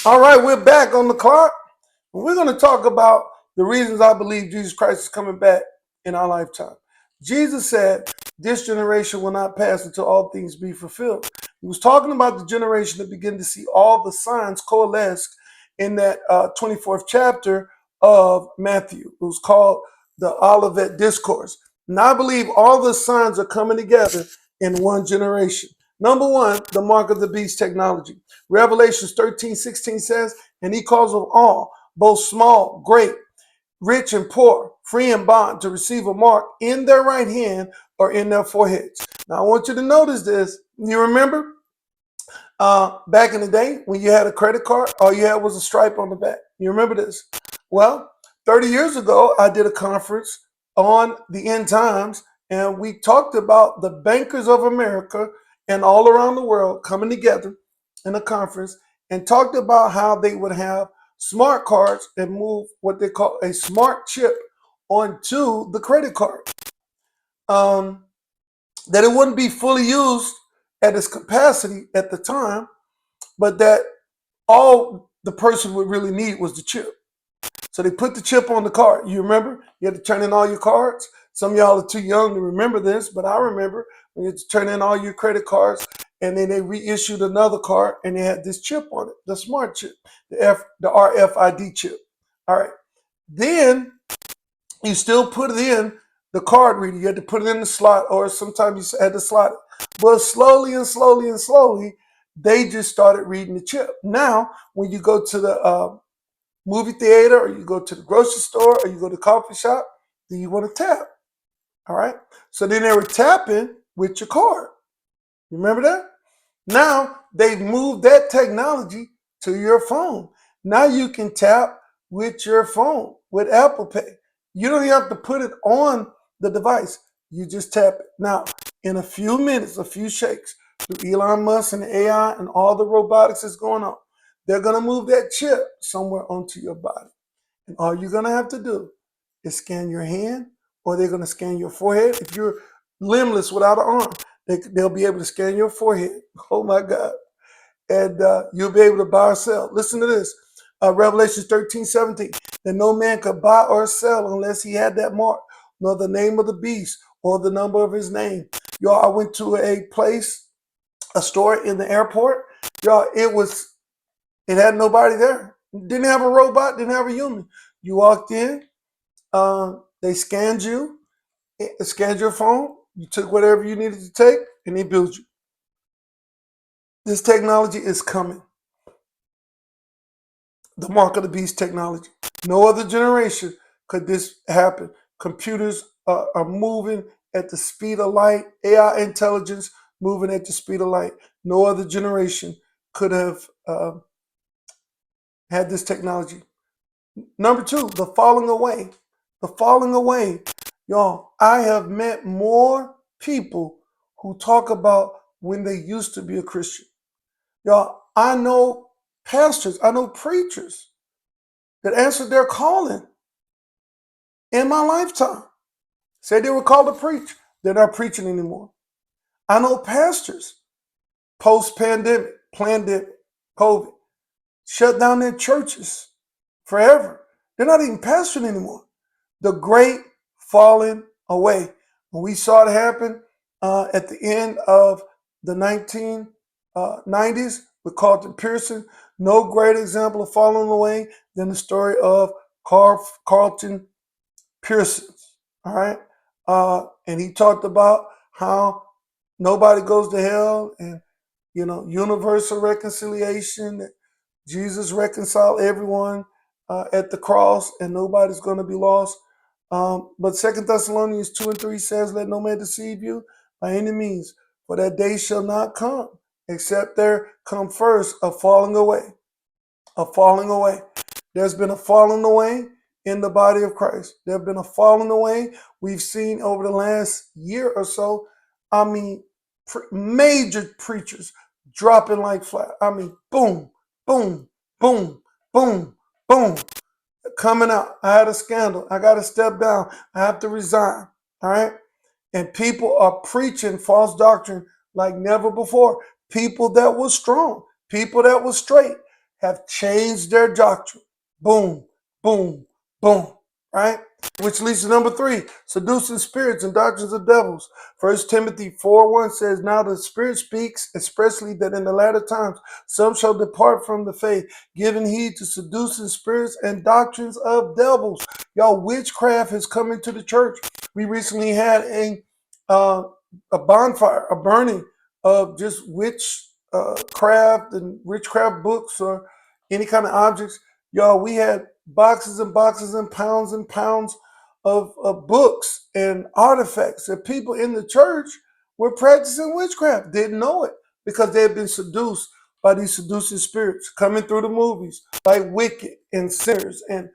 All right, we're back on the clock. We're going to talk about the reasons I believe Jesus Christ is coming back in our lifetime. Jesus said, this generation will not pass until all things be fulfilled. He was talking about the generation that began to see all the signs coalesce in that 24th chapter of Matthew. It was called the Olivet Discourse. And I believe all the signs are coming together in one generation. Number one, the mark of the beast technology. Revelations 13:16 says, and he calls of all, both small, great, rich and poor, free and bond, to receive a mark in their right hand or in their foreheads. Now, I want you to notice this. You remember back in the day when you had a credit card, all you had was a stripe on the back. You remember this? Well, 30 years ago, I did a conference on the end times, and we talked about the bankers of America and all around the world coming together in a conference and talked about how they would have smart cards and move what they call a smart chip onto the credit card. That it wouldn't be fully used at its capacity at the time, but that all the person would really need was the chip. So they put the chip on the card. You remember? You had to turn in all your cards. Some of y'all are too young to remember this, but I remember when you had to turn in all your credit cards, and then they reissued another card, and they had this chip on it, the smart chip, the RFID chip. All right. Then you still put it in the card reader. You had to put it in the slot, or sometimes you had to slot it. But slowly and slowly and slowly, they just started reading the chip. Now, when you go to the movie theater, or you go to the grocery store, or you go to the coffee shop, then you want to tap. All right. So then they were tapping with your card. You remember that? Now they've moved that technology to your phone. Now you can tap with your phone with Apple Pay. You don't have to put it on the device. You just tap it. Now, in a few minutes, a few shakes, through Elon Musk and AI and all the robotics that's going on, they're going to move that chip somewhere onto your body. And all you're going to have to do is scan your hand, or they're going to scan your forehead. If you're limbless without an arm, they'll be able to scan your forehead. Oh, my God. And you'll be able to buy or sell. Listen to this. Revelation 13:17. That no man could buy or sell unless he had that mark, nor the name of the beast or the number of his name. Y'all, I went to a place, a store in the airport. Y'all, it had nobody there. Didn't have a robot, didn't have a human. You walked in, they scanned you, scanned your phone, you took whatever you needed to take, and they billed you. This technology is coming. The mark of the beast technology. No other generation could this happen. Computers are moving at the speed of light. AI intelligence moving at the speed of light. No other generation could have had this technology. Number two, the falling away. The falling away. Y'all, I have met more people who talk about when they used to be a Christian. Y'all, I know pastors, I know preachers that answered their calling in my lifetime. Said they were called to preach. They're not preaching anymore. I know pastors, post-pandemic, pandemic, COVID, shut down their churches forever. They're not even pastoring anymore. The great falling away. When we saw it happen at the end of the 1990s with Carlton Pearson, no greater example of falling away than the story of Carlton Pearson. All right. And he talked about how nobody goes to hell, and, universal reconciliation, that Jesus reconciled everyone at the cross, and nobody's going to be lost. But 2 Thessalonians 2:3 says, let no man deceive you by any means, for that day shall not come, except there come first a falling away. A falling away. There's been a falling away in the body of Christ. There have been a falling away. We've seen over the last year or so, major preachers dropping like fly. Boom, boom, boom, boom, boom, coming out. I had a scandal. I got to step down. I have to resign. All right. And people are preaching false doctrine like never before. People that were strong, people that were straight, have changed their doctrine. Boom, boom, boom, right? Which leads to number 3, seducing spirits and doctrines of devils. 1 Timothy 4:1 says, now the Spirit speaks expressly that in the latter times some shall depart from the faith, giving heed to seducing spirits and doctrines of devils. Y'all, witchcraft has come into the church. We recently had a bonfire, a burning of just witchcraft and witchcraft books or any kind of objects. Y'all, we had boxes and boxes and pounds of books and artifacts that people in the church were practicing witchcraft, didn't know it because they had been seduced by these seducing spirits coming through the movies like Wicked and Sinners and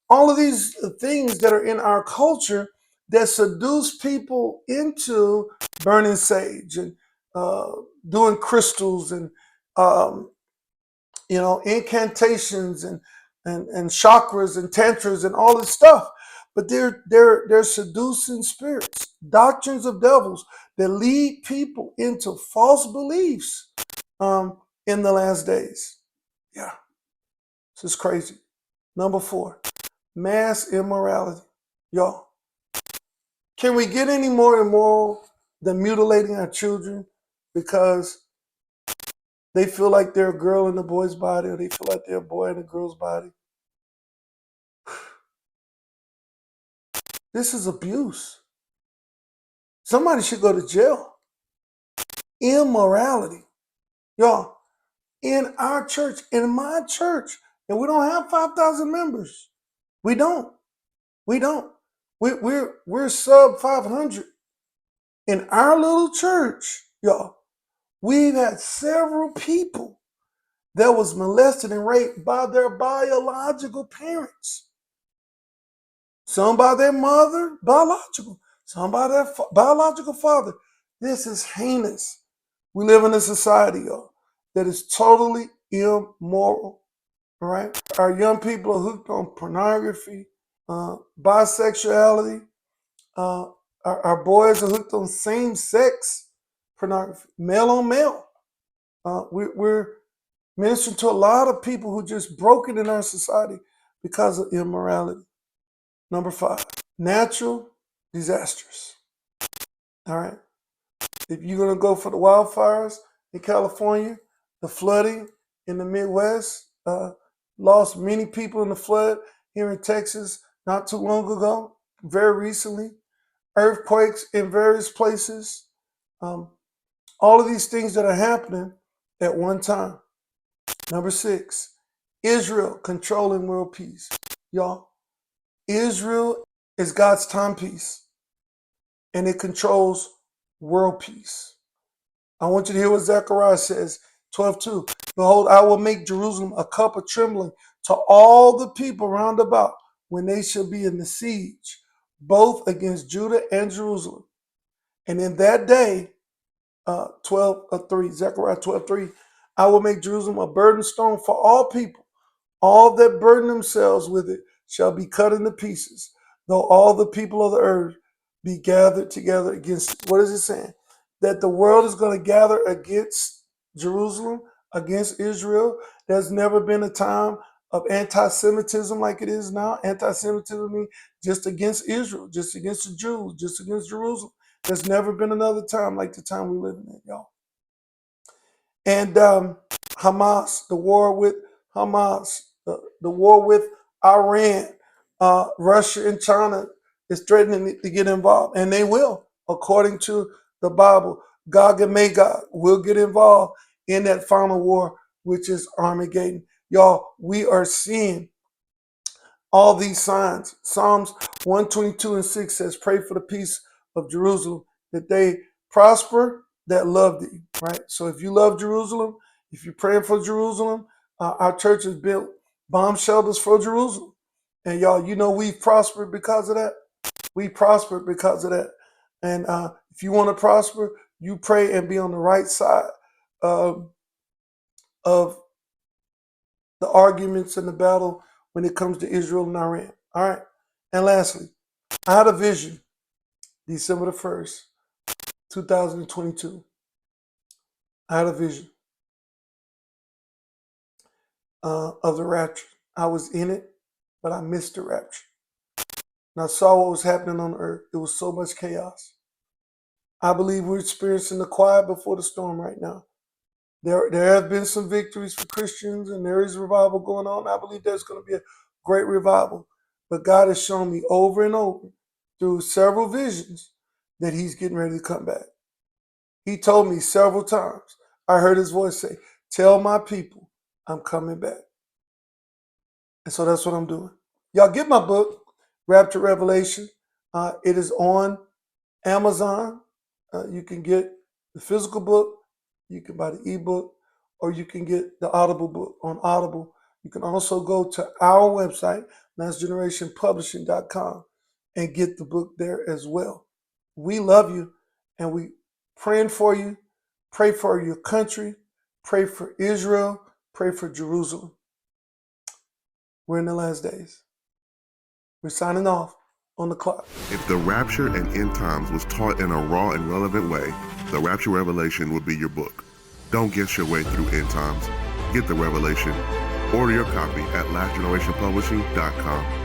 all of these things that are in our culture that seduce people into burning sage and doing crystals and incantations and chakras and tantras and all this stuff. But they're seducing spirits, doctrines of devils that lead people into false beliefs in the last days. Yeah, this is crazy. Number 4, mass immorality. Y'all, can we get any more immoral than mutilating our children because they feel like they're a girl in a boy's body or they feel like they're a boy in a girl's body? This is abuse. Somebody should go to jail. Immorality. Y'all, in our church, in my church, and we don't have 5,000 members. We don't. We're sub 500. In our little church, y'all, we've had several people that was molested and raped by their biological parents. Some by their mother, biological. Some by their biological father. This is heinous. We live in a society, y'all, that is totally immoral, right? Our young people are hooked on pornography, bisexuality. Our boys are hooked on same-sex pornography, male on male. We're ministering to a lot of people who just broken in our society because of immorality. Number 5, natural disasters. All right. If you're going to go for the wildfires in California, the flooding in the Midwest, lost many people in the flood here in Texas not too long ago, very recently, earthquakes in various places, all of these things that are happening at one time. Number 6, Israel controlling world peace. Y'all, Israel is God's timepiece, and it controls world peace. I want you to hear what Zechariah says, 12:2. Behold, I will make Jerusalem a cup of trembling to all the people round about when they shall be in the siege, both against Judah and Jerusalem. And in that day, 12:3, Zechariah 12:3, I will make Jerusalem a burden stone for all people. All that burden themselves with it shall be cut into pieces, though all the people of the earth be gathered together against it. What is it saying? That the world is going to gather against Jerusalem, against Israel. There's never been a time of anti-Semitism like it is now. Anti-Semitism means just against Israel, just against the Jews, just against Jerusalem. There's never been another time like the time we're living in, y'all. And Hamas, the war with Hamas, the war with Iran, Russia and China is threatening to get involved, and they will, according to the Bible. Gog and Magog will get involved in that final war, which is Armageddon. Y'all, we are seeing all these signs. Psalms 122:6 says, pray for the peace of Jerusalem, that they prosper that love thee, right? So if you love Jerusalem, if you're praying for Jerusalem, our church has built bomb shelters for Jerusalem. And y'all, we've prospered because of that. We prospered because of that. And if you want to prosper, you pray and be on the right side of the arguments and the battle when it comes to Israel and Iran. All right. And lastly, I had a vision December the 1st, 2022. I had a vision. of the rapture. I was in it, but I missed the rapture. And I saw what was happening on earth. There was so much chaos. I believe we're experiencing the quiet before the storm right now. There have been some victories for Christians, and there is revival going on. I believe there's going to be a great revival. But God has shown me over and over through several visions that he's getting ready to come back. He told me several times. I heard his voice say, tell my people I'm coming back. And so that's what I'm doing. Y'all get my book, Rapture Revelation. It is on Amazon. You can get the physical book, you can buy the ebook, or you can get the Audible book on Audible. You can also go to our website, lastgenerationpublishing.com, and get the book there as well. We love you, and we praying for you. Pray for your country. Pray for Israel. Pray for Jerusalem. We're in the last days. We're signing off on the clock. If the rapture and end times was taught in a raw and relevant way, the Rapture Revelation would be your book. Don't guess your way through end times. Get the revelation. Order your copy at lastgenerationpublishing.com.